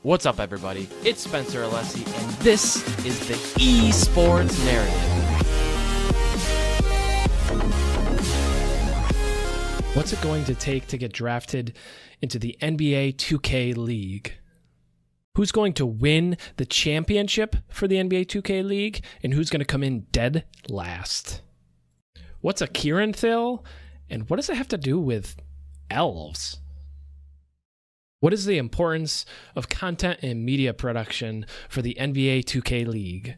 What's up, everybody? It's Spencer Alessi, and this is the Esports Narrative. What's it going to take to get drafted into the NBA2k League? Who's going to win the championship for the NBA2k League, and who's going to come in dead last? What's a Kieran Thill, and what does it have to do with elves? What is the importance of content and media production for the NBA 2K League?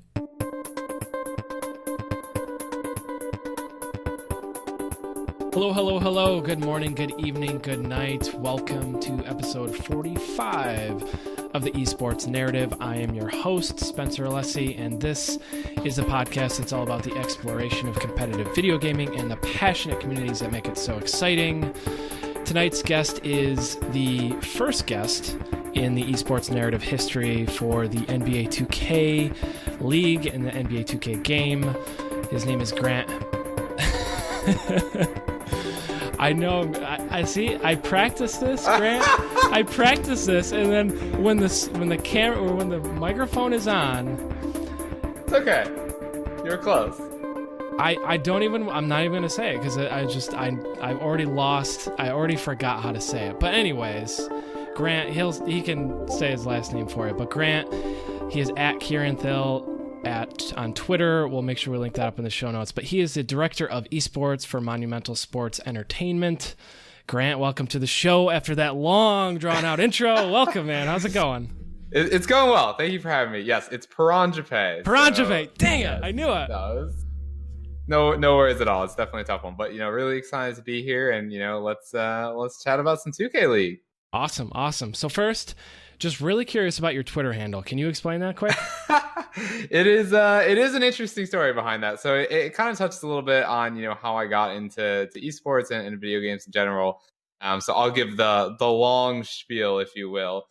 Hello, hello, hello. Good morning, good evening, good night. Welcome to episode 45 of the Esports Narrative. I am your host, Spencer Alessi, and this is a podcast that's all about the exploration of competitive video gaming and the passionate communities that make it so exciting. Tonight's guest is the first guest in the Esports Narrative history for the NBA 2K League and the NBA 2K game. His name is Grant. I know. I see. I practiced this, Grant. I practiced this, and then when the camera or when the microphone is on, it's okay. You're close. I'm not even gonna say it because I've already lost. I already forgot how to say it. But anyways, Grant, he can say his last name for you. But Grant, he is at Kieran Thill on Twitter. We'll make sure we link that up in the show notes. But he is the director of esports for Monumental Sports Entertainment. Grant, welcome to the show after that long drawn out intro. Welcome, man. How's it going? It's going well. Thank you for having me. Yes, it's Paranjape. Paranjape. Dang it! I knew it. No worries at all. It's definitely a tough one, but really excited to be here, and let's chat about some 2K League. Awesome. So first, just really curious about your Twitter handle. Can you explain that quick? It is an interesting story behind that. So it kind of touches a little bit on how I got into esports and video games in general. So I'll give the long spiel, if you will.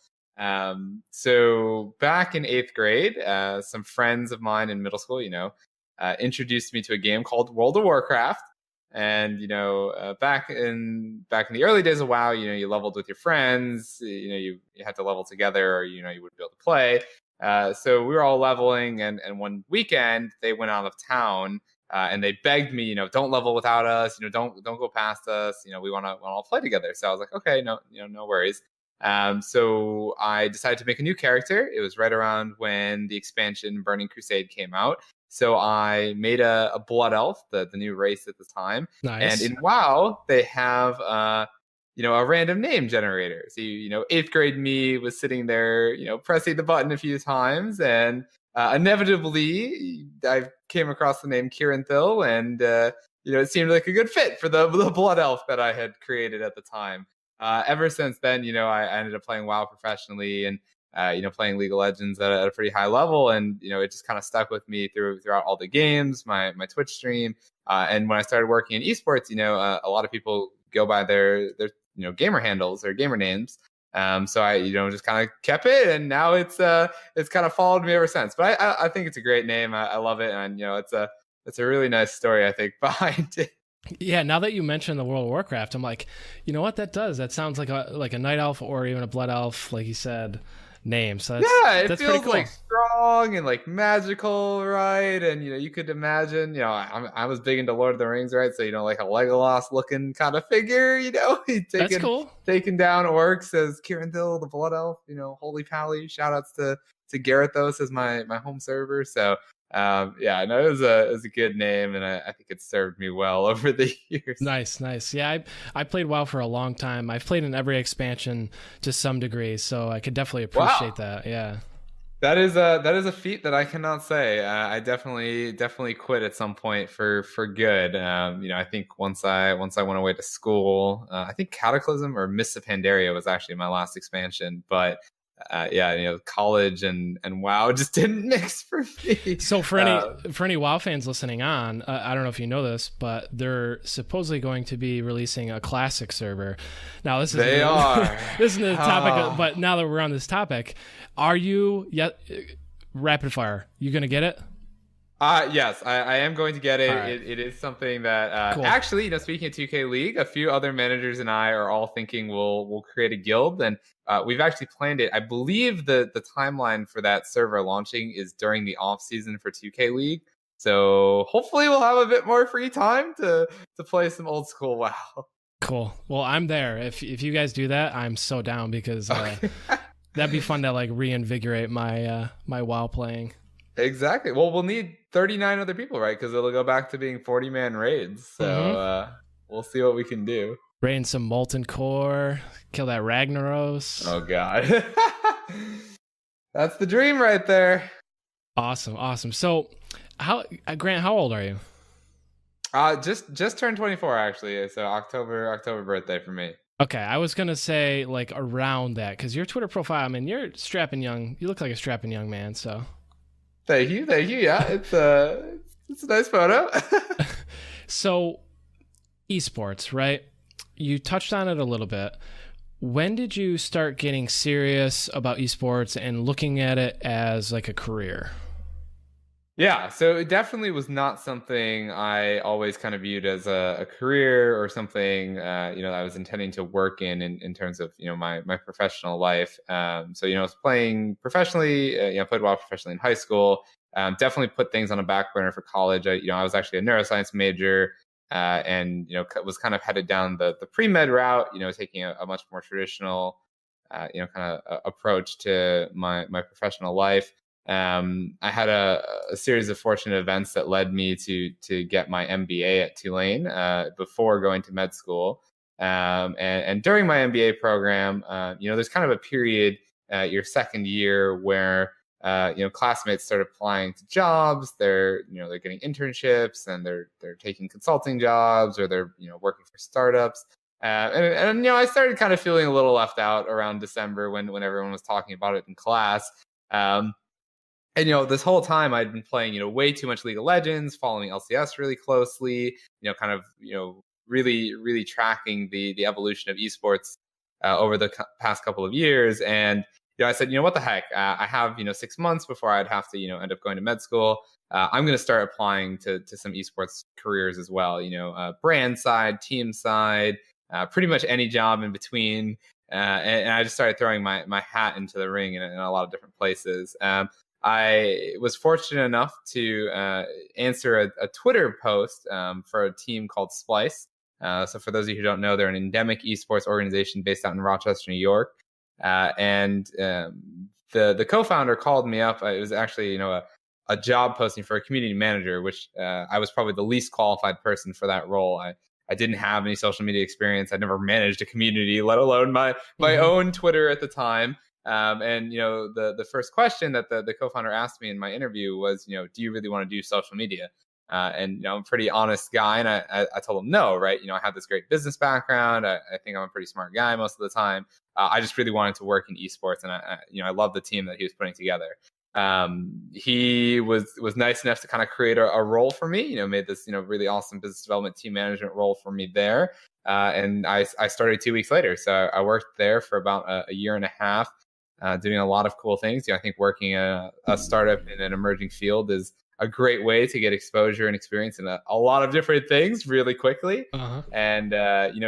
So back in 8th grade, some friends of mine in middle school, introduced me to a game called World of Warcraft. And, back in the early days of WoW, you leveled with your friends, you had to level together, or, you wouldn't be able to play. So we were all leveling, and one weekend they went out of town, and they begged me, don't level without us, don't go past us, we want to all play together. So I was like, okay, no worries. So I decided to make a new character. It was right around when the expansion Burning Crusade came out. So I made a blood elf, the new race at the time. Nice. And in WoW, they have a random name generator. So 8th grade me was sitting there, pressing the button a few times, and inevitably I came across the name Kieran Thill, and it seemed like a good fit for the blood elf that I had created at the time. Ever since then, I ended up playing WoW professionally, and playing League of Legends at a pretty high level, and it just kind of stuck with me throughout all the games, my Twitch stream, and when I started working in esports, a lot of people go by their gamer handles or gamer names. So I just kind of kept it, and now it's kind of followed me ever since. But I think it's a great name. I love it, and it's a really nice story, I think, behind it. Yeah, now that you mentioned the World of Warcraft, I'm like, you know what that does? That sounds like a night elf or even a blood elf, like you said. Name. So it feels cool. Like strong and like magical, right? And you could imagine, I was big into Lord of the Rings, right? So like a Legolas looking kind of figure, that's cool. Taking down orcs as Kieran Thill, the Blood Elf, holy pally. Shoutouts to Garethos as my home server. So it was a good name, and I think it served me well over the years. Nice. Yeah, I played WoW for a long time. I've played in every expansion to some degree, so I could definitely appreciate that. Yeah, that is a feat that I cannot say. I definitely quit at some point for good. I think once I went away to school, I think Cataclysm or Mists of Pandaria was actually my last expansion, but. College and WoW just didn't mix for me. So for any WoW fans listening on, I don't know if you know this, but they're supposedly going to be releasing a classic server. Now this isn't the topic, but now that we're on this topic, are you rapid fire? You gonna get it? Yes, I am going to get it. All right. It is something that Cool. actually, speaking of 2K League, a few other managers and I are all thinking we'll create a guild, and we've actually planned it. I believe the timeline for that server launching is during the off season for 2K League. So hopefully we'll have a bit more free time to play some old school WoW. Cool. Well, I'm there. If you guys do that, I'm so down because Okay. that'd be fun to like reinvigorate my my WoW playing. Exactly. Well, we'll need 39 other people, right? Because it'll go back to being 40-man raids. So Mm-hmm. we'll see what we can do. Rain some molten core, kill that Ragnaros. Oh God. That's the dream right there. Awesome. So, how Grant? How old are you? Just turned 24 actually. So October birthday for me. Okay, I was gonna say like around that because your Twitter profile. I mean, you're strapping young. You look like a strapping young man. So, Thank you. Yeah, it's a nice photo. so esports, right? You touched on it a little bit. When did you start getting serious about esports and looking at it as like a career? Yeah, so it definitely was not something I always kind of viewed as a career or something that I was intending to work in terms of my professional life. So I was playing professionally, played WoW professionally in high school. Definitely put things on a back burner for college. I was actually a neuroscience major, and was kind of headed down the pre med route. Taking a much more traditional, kind of approach to my professional life. I had a series of fortunate events that led me to get my MBA at Tulane before going to med school. And during my MBA program, there's kind of a period your second year where classmates start applying to jobs. They're getting internships and they're taking consulting jobs or they're working for startups. And I started kind of feeling a little left out around December when everyone was talking about it in class. And this whole time I'd been playing way too much League of Legends, following LCS really closely, kind of really tracking the evolution of esports over the past couple of years. And I said, what the heck? I have 6 months before I'd have to end up going to med school. I'm going to start applying to some esports careers as well. Brand side, team side, pretty much any job in between. And I just started throwing my hat into the ring in a lot of different places. I was fortunate enough to answer a Twitter post for a team called Splice. So for those of you who don't know, they're an endemic esports organization based out in Rochester, New York. And the co-founder called me up. It was actually a job posting for a community manager, which I was probably the least qualified person for that role. I didn't have any social media experience. I'd never managed a community, let alone my own Twitter at the time. And the first question that the co-founder asked me in my interview was, do you really want to do social media? And I'm a pretty honest guy, and I told him no, right? I have this great business background. I think I'm a pretty smart guy most of the time. I just really wanted to work in esports, and I love the team that he was putting together. He was nice enough to kind of create a role for me. Made this really awesome business development team management role for me there. And I started 2 weeks later, so I worked there for about a year and a half. Doing a lot of cool things. I think working a startup in an emerging field is a great way to get exposure and experience in a lot of different things really quickly. Uh-huh. And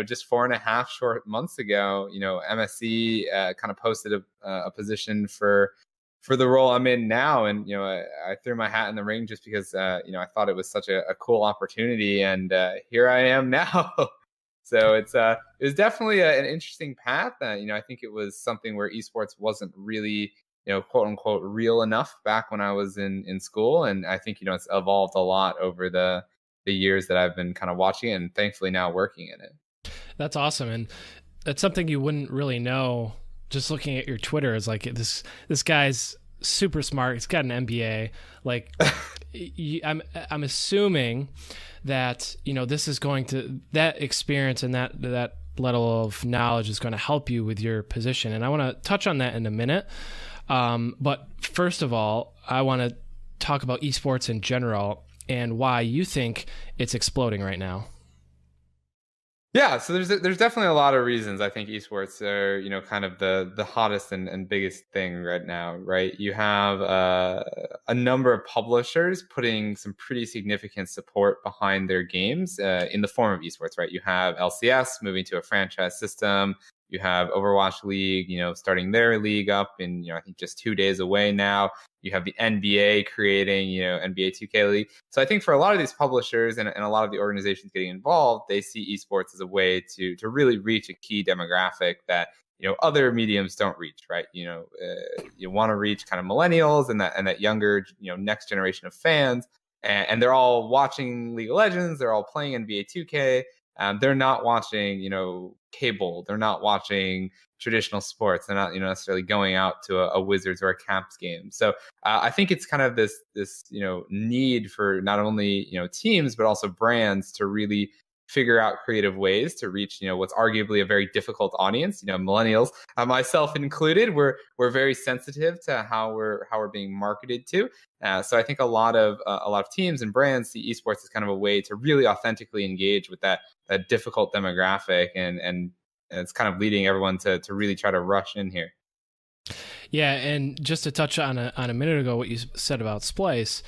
just 4.5 short months ago, MSC kind of posted a position for the role I'm in now, and I threw my hat in the ring just because I thought it was such a cool opportunity, and here I am now. So it was definitely an interesting path. I think it was something where esports wasn't really, quote unquote, real enough back when I was in school. And I think, it's evolved a lot over the years that I've been kind of watching it and thankfully now working in it. That's awesome. And that's something you wouldn't really know just looking at your Twitter. Is like this guy's super smart. He's got an MBA. Like I'm assuming that this is going to, that experience and that level of knowledge is going to help you with your position. And I want to touch on that in a minute. But first of all, I want to talk about esports in general and why you think it's exploding right now. Yeah, so there's definitely a lot of reasons I think esports are, kind of the hottest and biggest thing right now, right? You have a number of publishers putting some pretty significant support behind their games in the form of esports, right? You have LCS moving to a franchise system. You have Overwatch League, starting their league up in, I think just 2 days away now. You have the NBA creating, NBA2k League. So I think for a lot of these publishers and a lot of the organizations getting involved, they see esports as a way to really reach a key demographic that other mediums don't reach, right? You want to reach kind of millennials and that younger next generation of fans, and they're all watching League of Legends, they're all playing NBA 2K. They're not watching cable, they're not watching traditional sports, they're not necessarily going out to a Wizards or a Caps game. So I think it's kind of this need for not only teams but also brands to really figure out creative ways to reach what's arguably a very difficult audience. Millennials, myself included, we're very sensitive to how we're being marketed to. So I think a lot of teams and brands see esports as kind of a way to really authentically engage with that difficult demographic, and it's kind of leading everyone to really try to rush in here. Yeah, and just to touch on a minute ago what you said about Splice,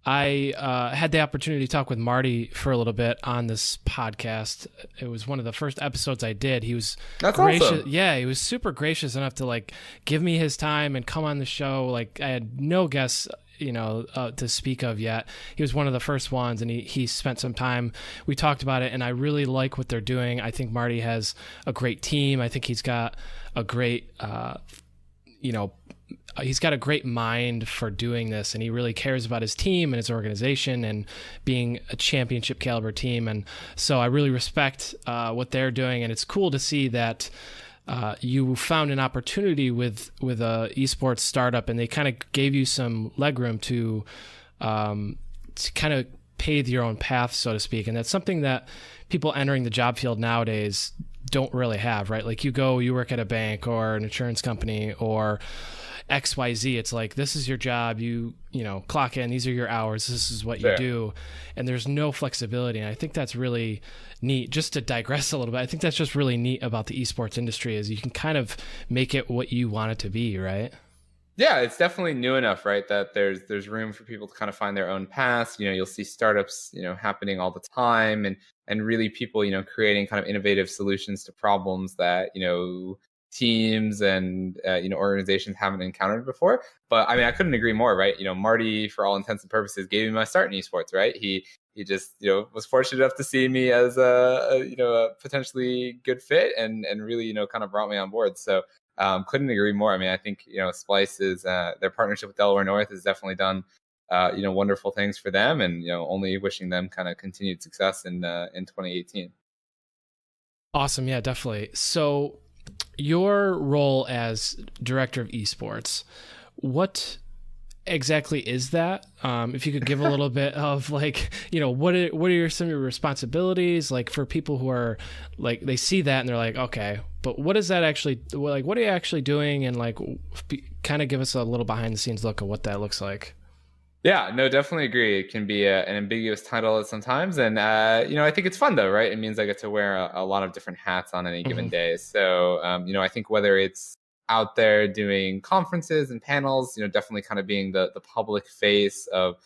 I had the opportunity to talk with Marty for a little bit on this podcast. It was one of the first episodes I did. He was gracious. Awesome. Yeah, he was super gracious enough to give me his time and come on the show. I had no guests to speak of yet. He was one of the first ones, and he spent some time. We talked about it, and I really like what they're doing. I think Marty has a great team. I think he's got a great he's got a great mind for doing this, and he really cares about his team and his organization and being a championship caliber team. And so I really respect what they're doing, and it's cool to see that you found an opportunity with a esports startup, and they kind of gave you some legroom to kind of pave your own path, so to speak. And that's something that people entering the job field nowadays don't really have, right? You work at a bank or an insurance company or XYZ. It's this is your job. You clock in, these are your hours, this is what you do. And there's no flexibility. And I think that's really neat. Just to digress a little bit, I think that's just really neat about the esports industry is you can kind of make it what you want it to be, right? Yeah, it's definitely new enough, right, that there's room for people to kind of find their own paths. You'll see startups, happening all the time, and really people, creating kind of innovative solutions to problems that, teams and organizations haven't encountered before. But I mean, I couldn't agree more, right? Marty, for all intents and purposes, gave me my start in esports, right? He just was fortunate enough to see me as a potentially good fit, and really kind of brought me on board. So couldn't agree more. I mean, I think Splice is their partnership with Delaware North has definitely done wonderful things for them, and only wishing them kind of continued success in 2018. Awesome. Yeah, definitely. So your role as director of esports, what exactly is that? If you could give a little bit of what are some of your responsibilities, for people who are they see that and they're okay, but what is that actually, what are you actually doing? And kind of give us a little behind the scenes look at what that looks like. Yeah, no, definitely agree. It can be an ambiguous title sometimes. And, I think it's fun, though, right? It means I get to wear a lot of different hats on any given day. So, I think whether it's out there doing conferences and panels, definitely kind of being the public face of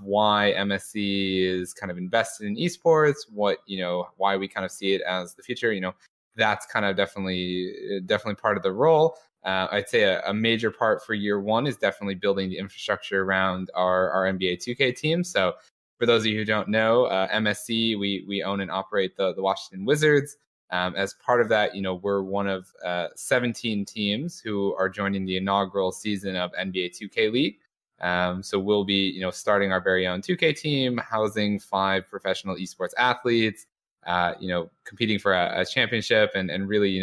why MSC is kind of invested in esports, why we kind of see it as the future, that's kind of definitely part of the role. I'd say a major part for year one is definitely building the infrastructure around our NBA 2K team. So for those of you who don't know, MSC, we own and operate the Washington Wizards. As part of that, we're one of 17 teams who are joining the inaugural season of NBA2k League. So we'll be, starting our very own 2K team, housing 5 professional esports athletes, competing for a championship, and really,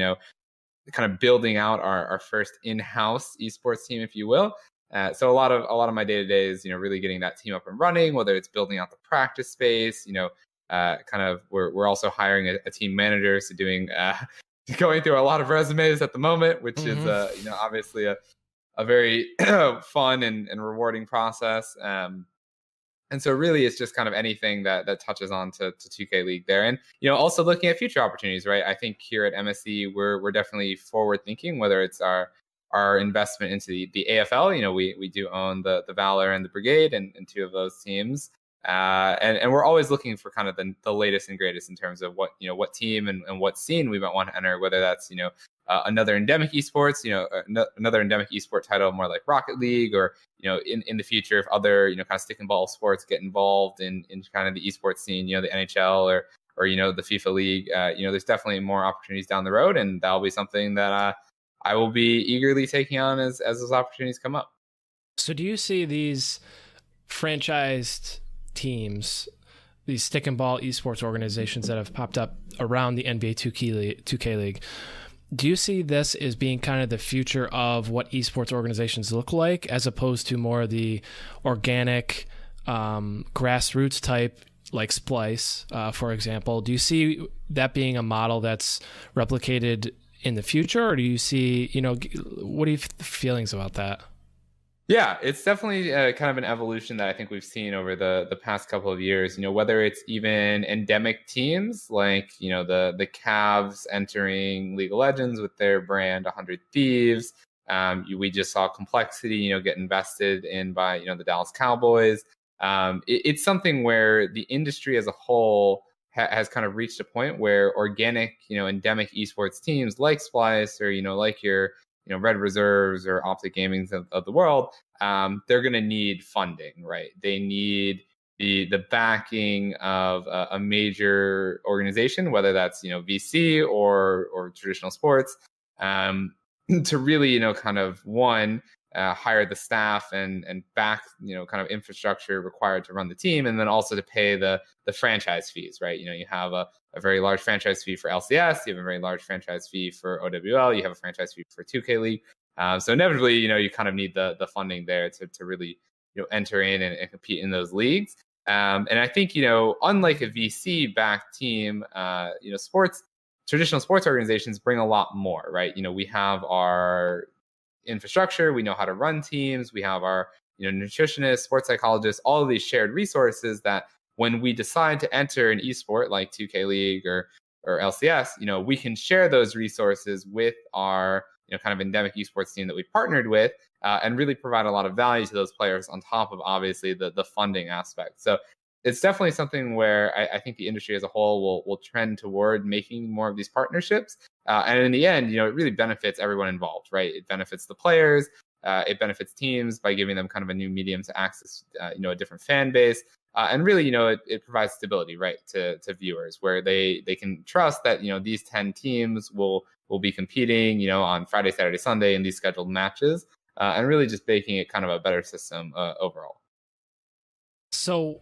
kind of building out our first in-house esports team, if you will. So a lot of my day-to-day is, really getting that team up and running, whether it's building out the practice space, we're also hiring a team manager. So doing, going through a lot of resumes at the moment, which is, obviously a very fun and rewarding process. And so really it's just kind of anything that touches on to 2K League there. And, also looking at future opportunities, right? I think here at MSC, we're definitely forward thinking, whether it's our investment into the AFL. We do own the Valor and the Brigade and two of those teams. And we're always looking for kind of the latest and greatest in terms of what team and what scene we might want to enter, whether that's, another endemic esports, another endemic esport title more like Rocket League, or, in the future, if other, kind of stick and ball sports get involved in kind of the esports scene, the NHL or the FIFA League, there's definitely more opportunities down the road. And that'll be something that I will be eagerly taking on as those opportunities come up. So do you see these franchised teams, these stick and ball esports organizations that have popped up around the NBA2k League, do you see this as being kind of the future of what esports organizations look like, as opposed to more the organic grassroots type, like Splice, for example? Do you see that being a model that's replicated in the future, or do you see, what are your feelings about that? Yeah, it's definitely kind of an evolution that I think we've seen over the past couple of years. Whether it's even endemic teams like the Cavs entering League of Legends with their brand 100 Thieves. We just saw Complexity, get invested in by the Dallas Cowboys. It's something where the industry as a whole has kind of reached a point where organic, endemic esports teams like Splice or like your Red Reserves or Optic Gamings of the world, they're going to need funding, right? They need the backing of a major organization, whether that's VC or traditional sports, to really kind of hire the staff and back kind of infrastructure required to run the team, and then also to pay the franchise fees, right? You have a very large franchise fee for LCS, you have a very large franchise fee for OWL, you have a franchise fee for 2K League. So inevitably, you kind of need the funding there to really enter in and compete in those leagues. And I think unlike a VC backed team, traditional sports organizations bring a lot more, right? We have our infrastructure, we know how to run teams, we have our nutritionists, sports psychologists, all of these shared resources that when we decide to enter an esport like 2K League or LCS, we can share those resources with our kind of endemic esports team that we partnered with, and really provide a lot of value to those players on top of obviously the funding aspect. So it's definitely something where I think the industry as a whole will trend toward making more of these partnerships. And in the end, it really benefits everyone involved, right? It benefits the players, it benefits teams by giving them kind of a new medium to access, a different fan base. And really, it provides stability, right, to viewers, where they can trust that, these 10 teams will be competing, on Friday, Saturday, Sunday in these scheduled matches, and really just making it kind of a better system overall. So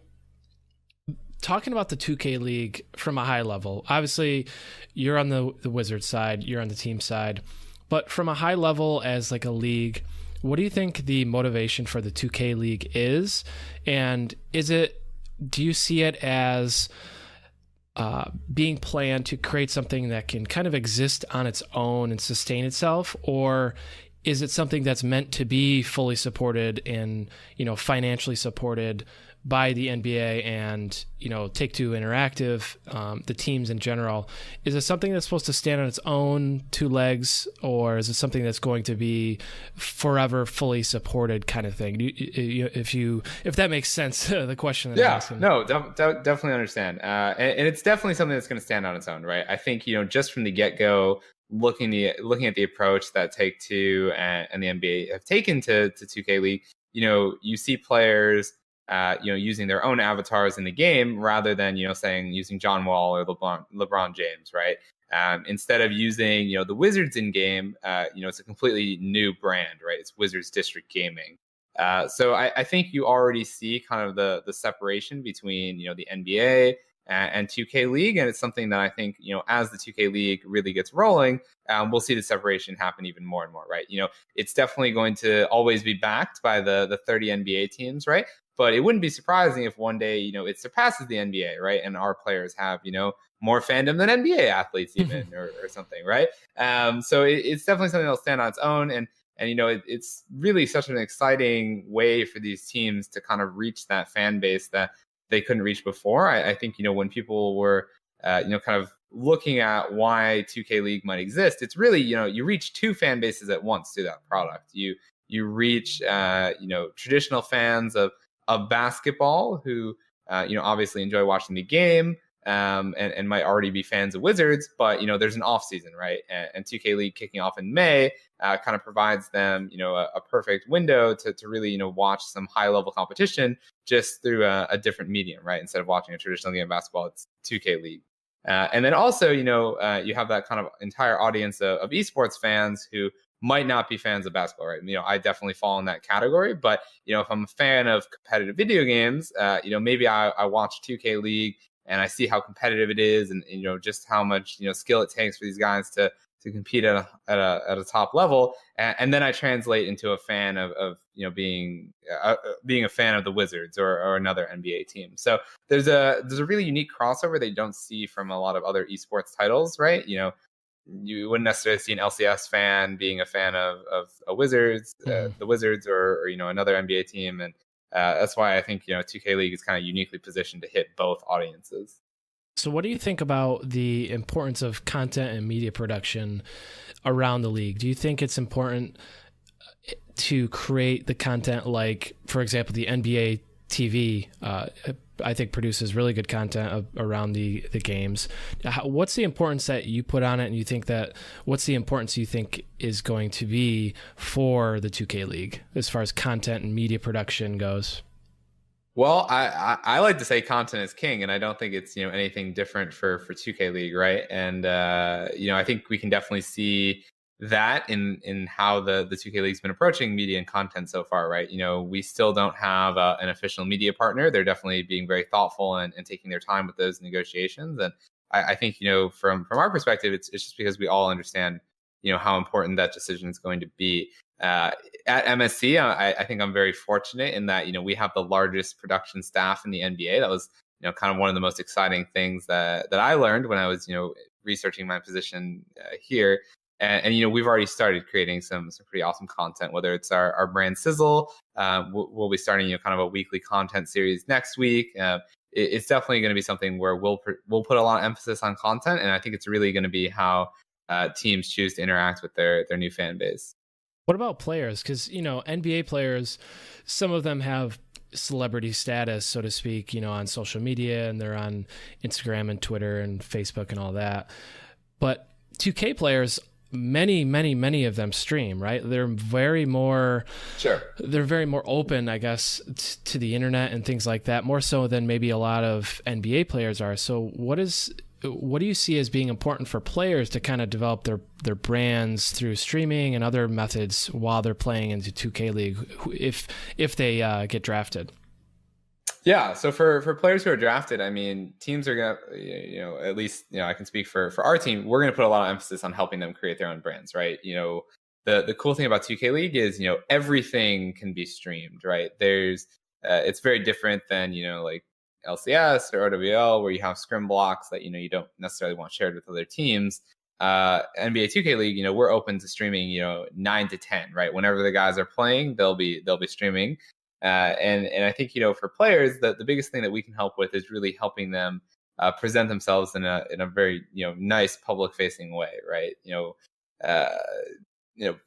talking about the 2K League from a high level, obviously you're on the Wizards side, you're on the team side, but from a high level as like a league, what do you think the motivation for the 2K League is? And do you see it as being planned to create something that can kind of exist on its own and sustain itself? Or is it something that's meant to be fully supported and, financially supported by the NBA and, Take-Two Interactive, the teams in general? Is it something that's supposed to stand on its own two legs, or is it something that's going to be forever fully supported kind of thing? If that makes sense, the question that I'm asking. No, definitely understand. And it's definitely something that's going to stand on its own, right? I think, just from the get-go, looking at the approach that Take-Two and the NBA have taken to 2K League, you see players using their own avatars in the game rather than, using John Wall or LeBron James, right? Instead of using, the Wizards in game, it's a completely new brand, right? It's Wizards District Gaming. So I think you already see kind of the separation between, the NBA and 2K League. And it's something that I think, as the 2K League really gets rolling, we'll see the separation happen even more and more, right? It's definitely going to always be backed by the 30 NBA teams, right? But it wouldn't be surprising if one day, it surpasses the NBA, right? And our players have, more fandom than NBA athletes even or something, right? So it's definitely something that'll stand on its own. And And, it's really such an exciting way for these teams to kind of reach that fan base that they couldn't reach before. I think, when people were, kind of looking at why 2K League might exist, it's really, you reach two fan bases at once through that product. You reach, traditional fans of basketball who, obviously enjoy watching the game, and might already be fans of Wizards, but there's an off season, right? And 2K League kicking off in May kind of provides them, a perfect window to really, watch some high level competition just through a different medium, right? Instead of watching a traditional game of basketball, it's 2K League. And then also, you have that kind of entire audience of esports fans who might not be fans of basketball, right? I definitely fall in that category, but if I'm a fan of competitive video games, maybe I watch 2K League and I see how competitive it is, and just how much skill it takes for these guys to compete at a top level, and then I translate into a fan of being a fan of the Wizards or another NBA team. So there's a really unique crossover that you don't see from a lot of other esports titles, right? You wouldn't necessarily see an LCS fan being a fan of a Wizards, the Wizards, or another NBA team, and that's why I think 2K League is kind of uniquely positioned to hit both audiences. So what do you think about the importance of content and media production around the league? Do you think it's important to create the content, like, for example, the NBA TV, I think produces really good content around the games. What's the importance that you put on it, and you think that what's the importance you think is going to be for the 2K League as far as content and media production goes? Well, I like to say content is king, and I don't think it's anything different for 2K League, right? And I think we can definitely see that in how the 2K League's been approaching media and content so far, right? We still don't have an official media partner. They're definitely being very thoughtful and taking their time with those negotiations. And I think from our perspective, it's just because we all understand how important that decision is going to be. At MSC, I think I'm very fortunate in that we have the largest production staff in the NBA. That was kind of one of the most exciting things that I learned when I was researching my position here. And we've already started creating some pretty awesome content, whether it's our brand Sizzle. We'll be starting kind of a weekly content series next week. It's definitely going to be something where we'll put a lot of emphasis on content, and I think it's really going to be how teams choose to interact with their new fan base. What about players? Because NBA players, some of them have celebrity status, so to speak, on social media, and they're on Instagram and Twitter and Facebook and all that. But 2K players, many of them stream, right? They're very more open, I guess, to the internet and things like that, more so than maybe a lot of NBA players are. So what do you see as being important for players to kind of develop their brands through streaming and other methods while they're playing into 2K League if they get drafted? Yeah, so for players who are drafted, I mean, teams are gonna, at least I can speak for our team. We're gonna put a lot of emphasis on helping them create their own brands, right? The cool thing about 2K League is everything can be streamed, right? There's it's very different than like LCS or OWL, where you have scrim blocks that you don't necessarily want shared with other teams. NBA2k League, we're open to streaming 9 to 10, right? Whenever the guys are playing, they'll be streaming. And I think for players, the biggest thing that we can help with is really helping them present themselves in a very nice public facing way, right?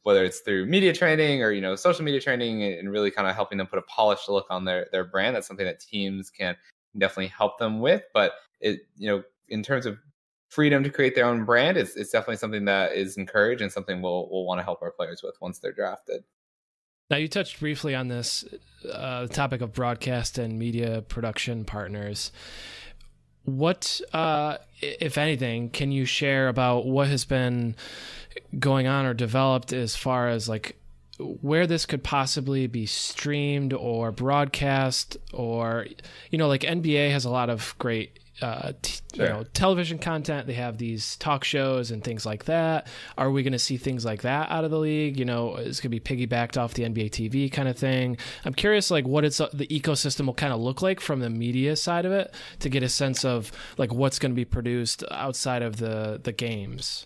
Whether it's through media training or social media training, and really kind of helping them put a polished look on their brand. That's something that teams can definitely help them with. But in terms of freedom to create their own brand, it's definitely something that is encouraged and something we'll want to help our players with once they're drafted. Now, you touched briefly on this topic of broadcast and media production partners. What, if anything, can you share about what has been going on or developed as far as like where this could possibly be streamed or broadcast, or like NBA has a lot of great television content. They have these talk shows and things like that. Are we going to see things like that out of the league? It's going to be piggybacked off the NBA TV kind of thing. I'm curious, like, what the ecosystem will kind of look like from the media side of it, to get a sense of like what's going to be produced outside of the games.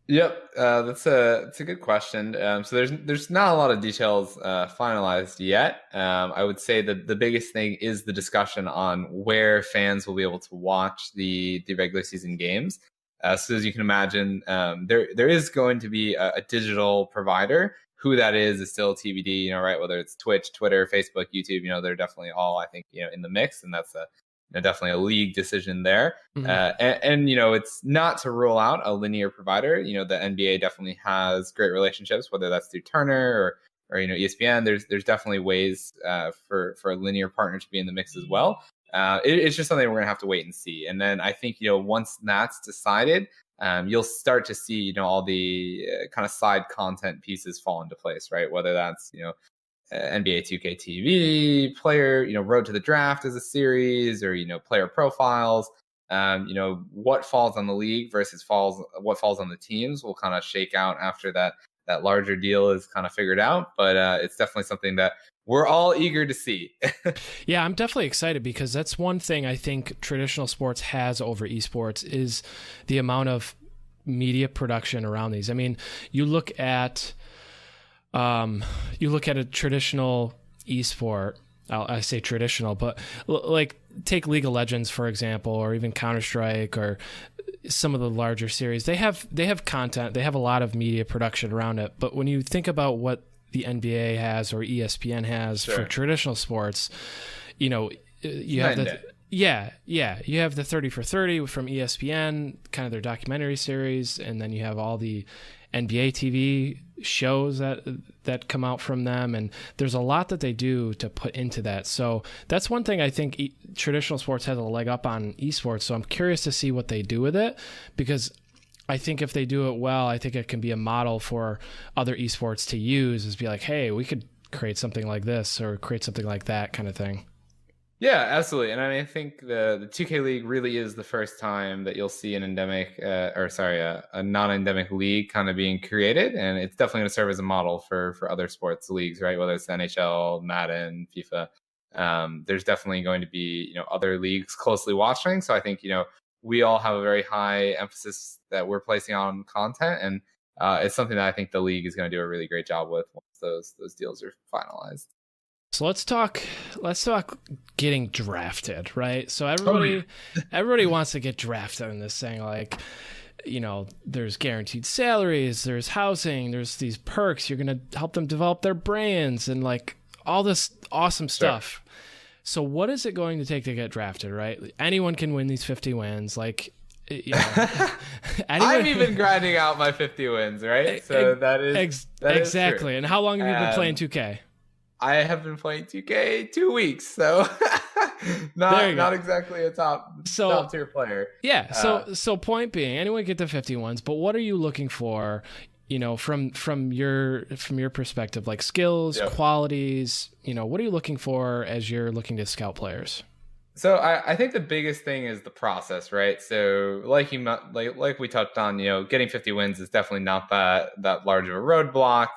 Yep, that's a good question. So there's not a lot of details finalized yet. I would say that the biggest thing is the discussion on where fans will be able to watch the regular season games. So as you can imagine, there is going to be a digital provider. Who that is still TBD. Right? Whether it's Twitch, Twitter, Facebook, YouTube. They're definitely all, I think, in the mix, and that's definitely a league decision there. Mhm. And it's not to rule out a linear provider. The NBA definitely has great relationships, whether that's through Turner or ESPN. There's definitely ways for a linear partner to be in the mix as well. It's just something we're gonna have to wait and see. And then I think once that's decided, you'll start to see all the kind of side content pieces fall into place, right? Whether that's NBA2k TV, player, Road to the Draft as a series, or player profiles. What falls on the league versus what falls on the teams will kind of shake out after that larger deal is kind of figured out. But it's definitely something that we're all eager to see. Yeah, I'm definitely excited because that's one thing I think traditional sports has over esports is the amount of media production around these. I mean, you look at a traditional esport. I say traditional, but like take League of Legends for example, or even Counter-Strike, or some of the larger series. They have content. They have a lot of media production around it. But when you think about what the NBA has or ESPN has for traditional sports, you have the you have the 30 for 30 from ESPN, kind of their documentary series, and then you have all the NBA TV shows that come out from them, and there's a lot that they do to put into that. So that's one thing I think traditional sports has a leg up on esports. So I'm curious to see what they do with it, because I think if they do it well, I think it can be a model for other esports to use, is be like, hey, we could create something like this or create something like that kind of thing. Yeah, absolutely. And I mean, I think the 2K League really is the first time that you'll see an a non-endemic league kind of being created, and it's definitely going to serve as a model for other sports leagues, right? Whether it's NHL, Madden, FIFA. There's definitely going to be other leagues closely watching. So I think we all have a very high emphasis that we're placing on content, and it's something that I think the league is going to do a really great job with once those deals are finalized. So let's talk getting drafted, right? So Oh, yeah. everybody wants to get drafted in this thing. Like, there's guaranteed salaries, there's housing, there's these perks. You're gonna help them develop their brands and like all this awesome stuff. So what is it going to take to get drafted, right? Anyone can win these 50 wins. Like, I'm even grinding out my 50 wins, right? So that is exactly. true. And how long have you been playing 2K? I have been playing 2K 2 weeks, so not exactly a top tier player. Yeah. So point being, anyone get the 50 ones, but what are you looking for? From your perspective, like skills, qualities. What are you looking for as you're looking to scout players? So I think the biggest thing is the process, right? So like we touched on, getting 50 wins is definitely not that large of a roadblock.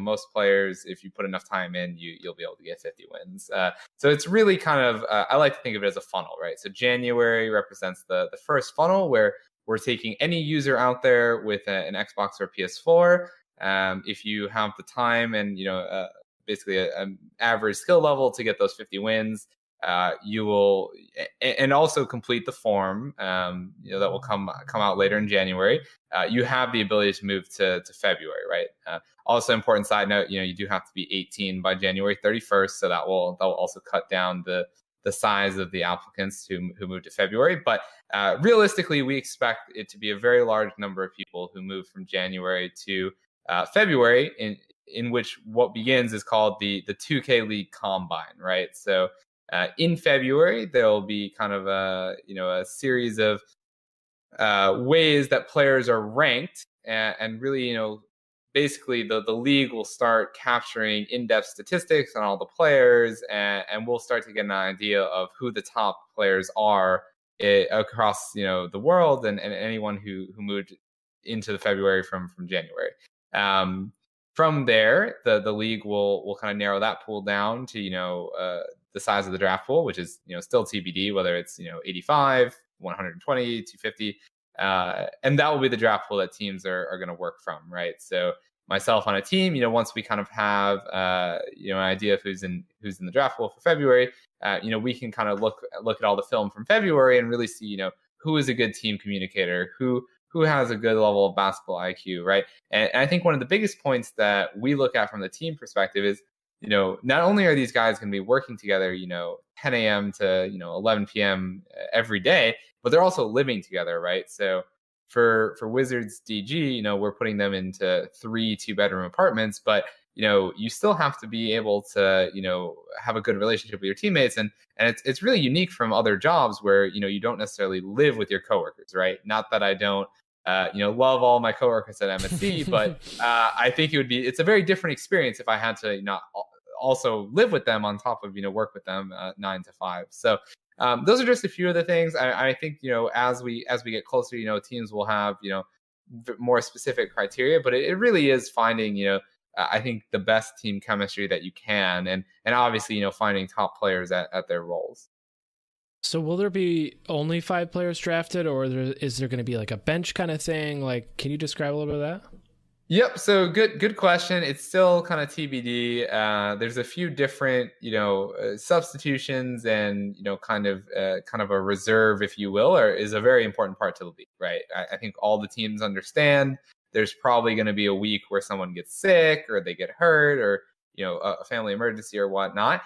Most players, if you put enough time in, you'll be able to get 50 wins. So it's really kind of I like to think of it as a funnel, right? So January represents the first funnel where we're taking any user out there with an Xbox or PS4. If you have the time and basically an average skill level to get those 50 wins. You will, and also complete the form. That will come out later in January. You have the ability to move to February, right? Also, important side note, you do have to be 18 by January 31st, so that will also cut down the size of the applicants who move to February. But realistically, we expect it to be a very large number of people who move from January to February, in which what begins is called the 2K League Combine, right? So in February, there'll be kind of a series of ways that players are ranked, and really, basically the league will start capturing in-depth statistics on all the players, and we'll start to get an idea of who the top players are across the world, and anyone who moved into the February from January. From there, the league will kind of narrow that pool down to the size of the draft pool, which is still TBD, whether it's 85, 120, 250. And that will be the draft pool that teams are going to work from, right? So myself on a team, once we kind of have an idea of who's in the draft pool for February, we can kind of look at all the film from February and really see, who is a good team communicator, who has a good level of basketball IQ, right? And I think one of the biggest points that we look at from the team perspective is, not only are these guys going to be working together, 10 a.m. to 11 p.m. every day, but they're also living together, right? So for Wizards DG, we're putting them into 3 2-bedroom apartments, but you still have to be able to have a good relationship with your teammates, and it's really unique from other jobs where you don't necessarily live with your coworkers, right? Not that I don't love all my coworkers at MSC, but I think it's a very different experience if I had to not also live with them on top of work with them 9 to 5. So those are just a few of the things. I think as we get closer, teams will have more specific criteria, but it really is finding I think the best team chemistry that you can, and obviously finding top players at their roles. So will there be only 5 players drafted, or is there going to be like a bench kind of thing? Like, can you describe a little bit of that? Yep. So good question. It's still kind of TBD. There's a few different, substitutions, and kind of a reserve, if you will, or is a very important part to the league, right? I think all the teams understand there's probably going to be a week where someone gets sick or they get hurt, or a family emergency or whatnot.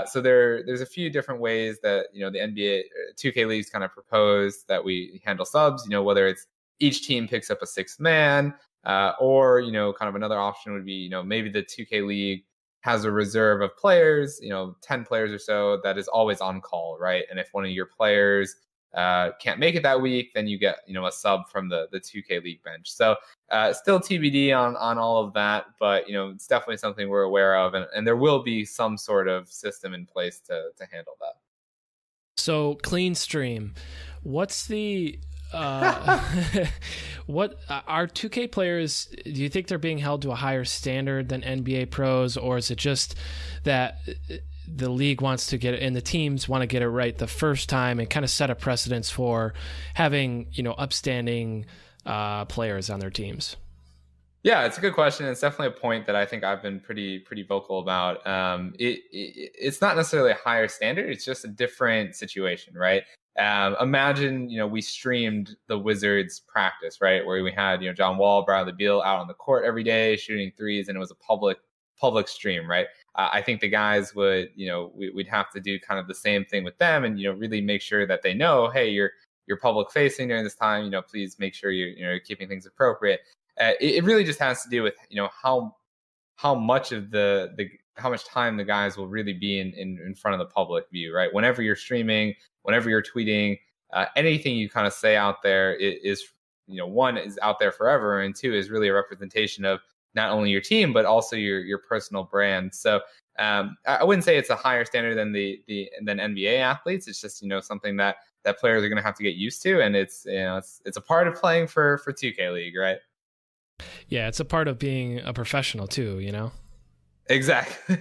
So there's a few different ways that the NBA 2K League's kind of proposed that we handle subs. Whether it's each team picks up a 6th man. Or kind of another option would be maybe the 2K League has a reserve of players, 10 players or so, that is always on call, right? And if one of your players can't make it that week, then you get a sub from the 2K League bench. So still TBD on all of that, but it's definitely something we're aware of, and there will be some sort of system in place to handle that. So clean stream, what's the what are 2K players, do you think they're being held to a higher standard than NBA pros, or is it just that the league wants to get it and the teams want to get it right the first time and kind of set a precedence for having upstanding players on their teams? Yeah, it's a good question. It's definitely a point that I think I've been pretty vocal about. It's not necessarily a higher standard. It's just a different situation, right? Imagine, we streamed the Wizards practice, right? Where we had, John Wall, Bradley Beal out on the court every day shooting threes, and it was a public stream, right? I think the guys would, we'd have to do kind of the same thing with them, and, really make sure that they know, hey, you're public facing during this time, please make sure you're keeping things appropriate. It really just has to do with, how much of how much time the guys will really be in front of the public view, right? Whenever you're streaming, whenever you're tweeting, anything you kind of say out there is, one, is out there forever, and 2, is really a representation of not only your team, but also your personal brand. So I wouldn't say it's a higher standard than than NBA athletes. It's just, something that players are going to have to get used to. And it's a part of playing for 2K League, right? Yeah, it's a part of being a professional too, Exactly.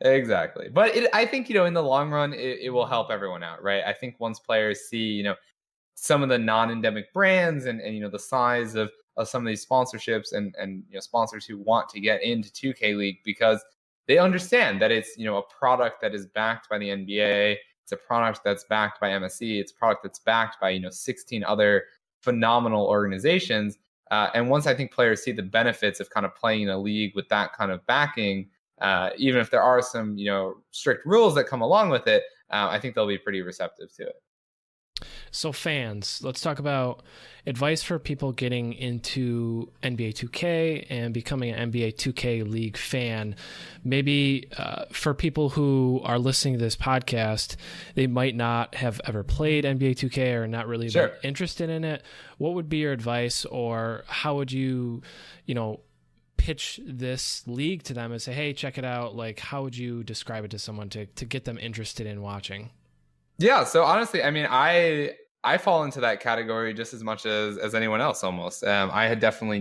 Exactly. But I think, in the long run, it will help everyone out, right? I think once players see, some of the non-endemic brands and the size of some of these sponsorships and sponsors who want to get into 2K League, because they understand that it's, a product that is backed by the NBA. It's a product that's backed by MSC. It's a product that's backed by, 16 other phenomenal organizations. And once I think players see the benefits of kind of playing in a league with that kind of backing, even if there are some, strict rules that come along with it, I think they'll be pretty receptive to it. So fans, let's talk about advice for people getting into NBA 2K and becoming an NBA 2K League fan. Maybe for people who are listening to this podcast, they might not have ever played NBA 2K or not really been interested in it. What would be your advice, or how would you, pitch this league to them and say, hey, check it out? Like, how would you describe it to someone to get them interested in watching? Yeah, so honestly, I mean, I fall into that category just as much as anyone else almost. I had definitely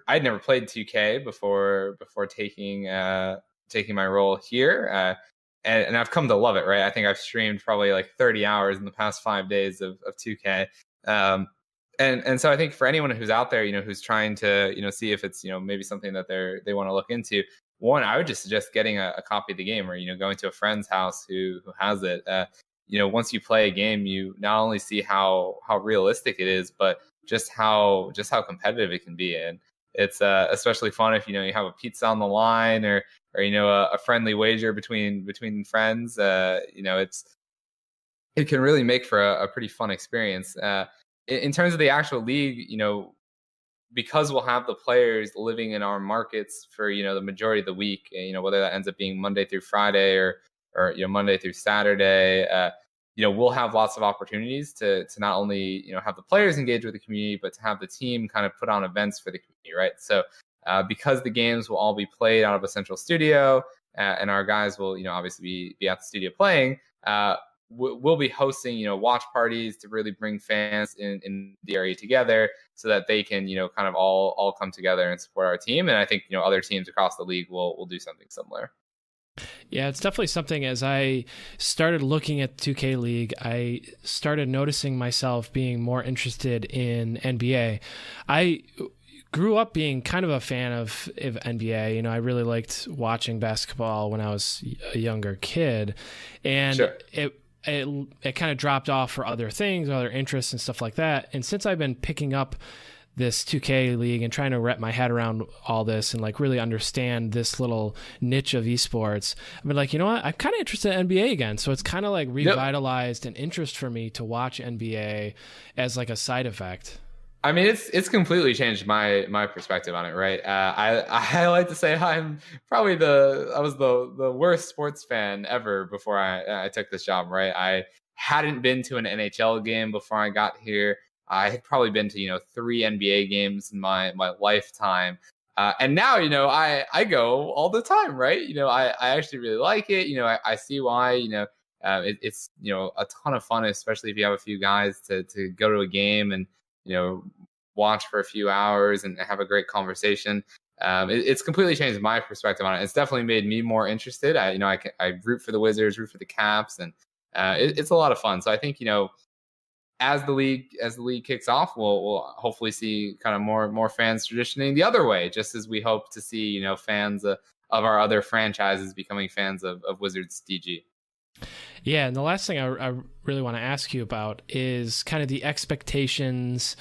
I'd never played 2K before taking my role here, and I've come to love it. Right, I think I've streamed probably like 30 hours in the past 5 days of 2K. And so I think for anyone who's out there, who's trying to, see if it's, maybe something that they want to look into. One, I would just suggest getting a copy of the game, or going to a friend's house who has it. Once you play a game, you not only see how realistic it is, but just how competitive it can be. And it's especially fun if you have a pizza on the line, or a friendly wager between friends. It can really make for a pretty fun experience. In terms of the actual league, because we'll have the players living in our markets for the majority of the week, whether that ends up being Monday through Friday or Monday through Saturday, we'll have lots of opportunities to not only have the players engage with the community, but to have the team kind of put on events for the community, right? So because the games will all be played out of a central studio, and our guys will obviously be at the studio playing, we'll be hosting watch parties to really bring fans in the area together, so that they can kind of all come together and support our team. And I think other teams across the league will do something similar. Yeah, it's definitely something. As I started looking at 2K League, I started noticing myself being more interested in NBA. I grew up being kind of a fan of NBA. I really liked watching basketball when I was a younger kid, and sure. It kind of dropped off for other things, other interests and stuff like that. And since I've been picking up this 2K League and trying to wrap my head around all this and like really understand this little niche of esports, I've been like, you know what? I'm kind of interested in NBA again. So it's kind of like revitalized an interest for me to watch NBA as like a side effect. I mean, it's completely changed my perspective on it, right? I like to say I'm probably I was the worst sports fan ever before I took this job, right? I hadn't been to an NHL game before I got here. I had probably been to 3 NBA games in my lifetime, and now I go all the time, right? I actually really like it. I see why. It's a ton of fun, especially if you have a few guys to go to a game and watch for a few hours and have a great conversation. It's completely changed my perspective on it. It's definitely made me more interested. I root for the Wizards, root for the Caps, and it's a lot of fun. So I think as the league kicks off, we'll hopefully see kind of more fans transitioning the other way, just as we hope to see fans of our other franchises becoming fans of Wizards DG. Yeah, and the last thing I really want to ask you about is kind of the expectations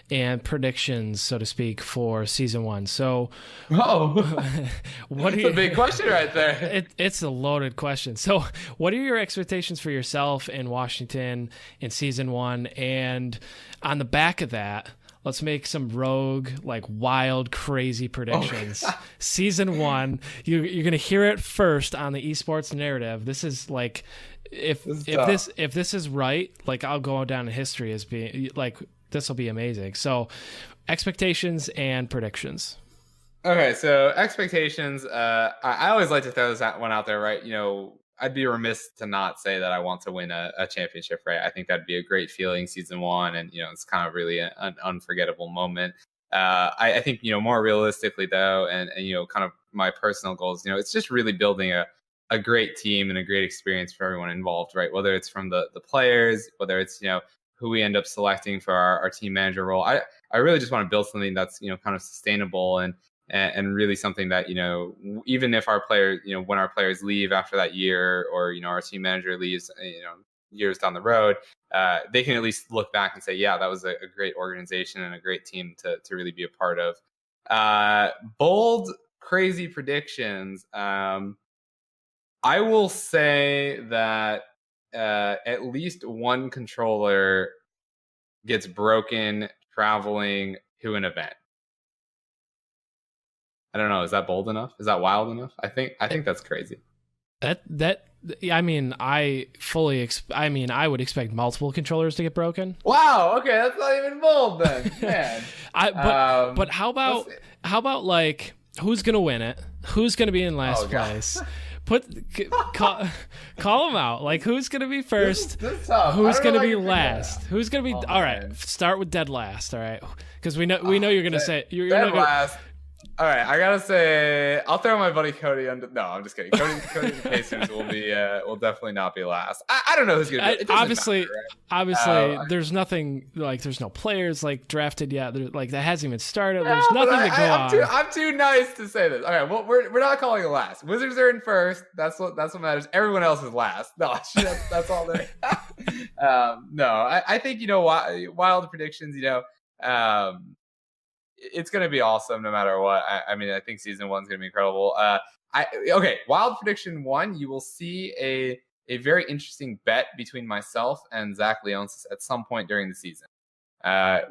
and predictions, so to speak, for season 1. So, what are a big question right there? It's a loaded question. So, what are your expectations for yourself in Washington in season 1? And on the back of that, let's make some rogue, like wild, crazy predictions. Season 1, you're going to hear it first on the Esports Narrative. This is like, if this is right, like I'll go down in history as being like, this will be amazing. So, expectations and predictions. Okay, so expectations. I always like to throw this one out there, right? I'd be remiss to not say that I want to win a championship, right? I think that'd be a great feeling season 1, and it's kind of really an unforgettable moment. I think more realistically though, and kind of my personal goals, it's just really building a great team and a great experience for everyone involved, right? Whether it's from the players, whether it's who we end up selecting for our team manager role. I really just want to build something that's kind of sustainable and really something that even if our players when our players leave after that year, or our team manager leaves years down the road, they can at least look back and say, yeah, that was a great organization and a great team to really be a part of. Bold, crazy predictions. I will say that at least one controller gets broken traveling to an event. I don't know. Is that bold enough? Is that wild enough? I think that's crazy. I mean, I would expect multiple controllers to get broken. Wow. Okay, that's not even bold then, man. But how about like who's gonna win it? Who's gonna be in last place? Call them out. Like who's gonna be first? Who's gonna be last? Who's gonna be? All right, start with dead last. All right, because we know you're gonna say you're dead last. All right, I gotta say, I'll throw my buddy Cody under. No, I'm just kidding. Cody and the Pacers will definitely not be last. I don't know who's gonna be. It doesn't Obviously, matter, right? there's nothing like there's no players like drafted yet. Like that hasn't even started. There's nothing to go on. I'm too nice to say this. All right, well, we're not calling it last. Wizards are in first. That's what matters. Everyone else is last. No, that's all there. No, I think wild predictions. It's going to be awesome no matter what. I mean, I think season 1's going to be incredible. Okay, wild prediction 1, you will see a very interesting bet between myself and Zach Leonsis at some point during the season,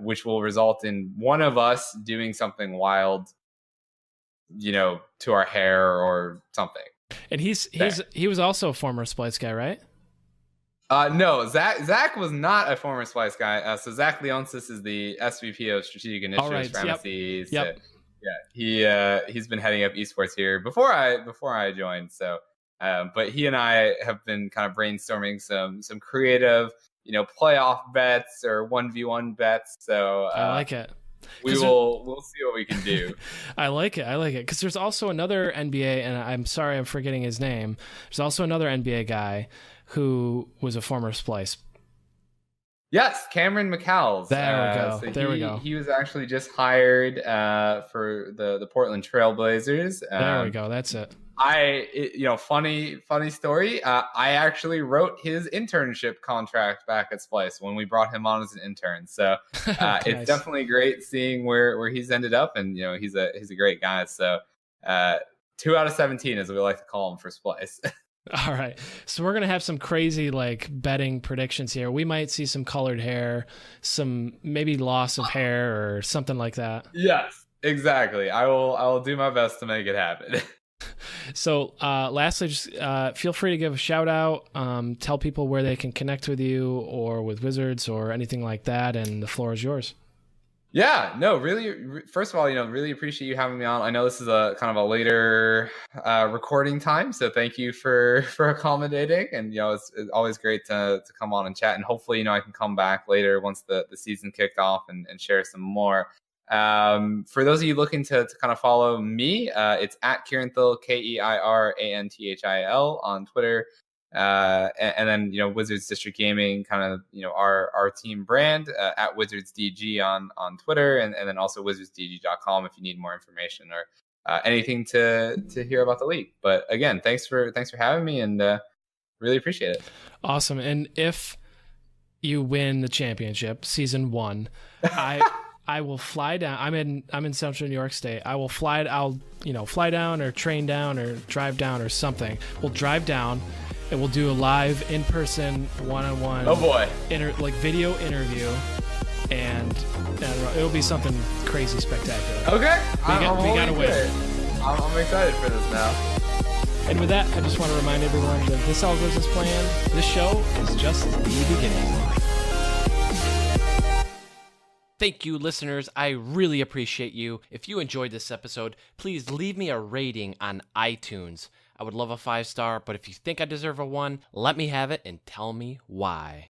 which will result in one of us doing something wild, to our hair or something. And he was also a former Splice guy, right? No, Zach was not a former Splice guy. So Zach Leonsis is the SVP of Strategic Initiatives for MSC. Yep. Yeah, he's been heading up esports here before I joined. So, but he and I have been kind of brainstorming some creative, playoff bets or 1v1 bets. So I like it. We'll see what we can do. I like it because there's also another NBA, and I'm sorry I'm forgetting his name. There's also another NBA guy who was a former Splice. Yes, Cameron McCalls. There we go. He was actually just hired for the Portland Trailblazers. There we go. That's it. Funny story. I actually wrote his internship contract back at Splice when we brought him on as an intern. So Nice. It's definitely great seeing where he's ended up, and he's a great guy. So 2 out of 17, as we like to call him for Splice. All right. So we're going to have some crazy betting predictions here. We might see some colored hair, some maybe loss of hair or something like that. Yes, exactly. I will do my best to make it happen. So lastly, just feel free to give a shout out, tell people where they can connect with you or with Wizards or anything like that. And the floor is yours. Yeah, no, really. First of all, really appreciate you having me on. I know this is a kind of a later recording time, so thank you for accommodating. And it's always great to come on and chat. And hopefully, I can come back later once the season kicked off and share some more. For those of you looking to kind of follow me, it's at Kieranthil, KEIRANTHIL on Twitter. And then Wizards District Gaming, kind of our team brand, at Wizards DG on Twitter, and then also wizardsdg.com if you need more information or anything to hear about the league. But again, thanks for having me, and really appreciate it. Awesome. And if you win the championship, season 1, I will fly down. I'm in Central New York State. I'll fly down or train down or drive down or something. We'll drive down. And we'll do a live in-person one-on-one. Oh boy! Video interview, and it'll be something crazy spectacular. Okay, we gotta win. I'm excited for this now. And with that, I just want to remind everyone that this all goes as planned. This show is just the beginning. Thank you, listeners. I really appreciate you. If you enjoyed this episode, please leave me a rating on iTunes. I would love a 5-star, but if you think I deserve a 1, let me have it and tell me why.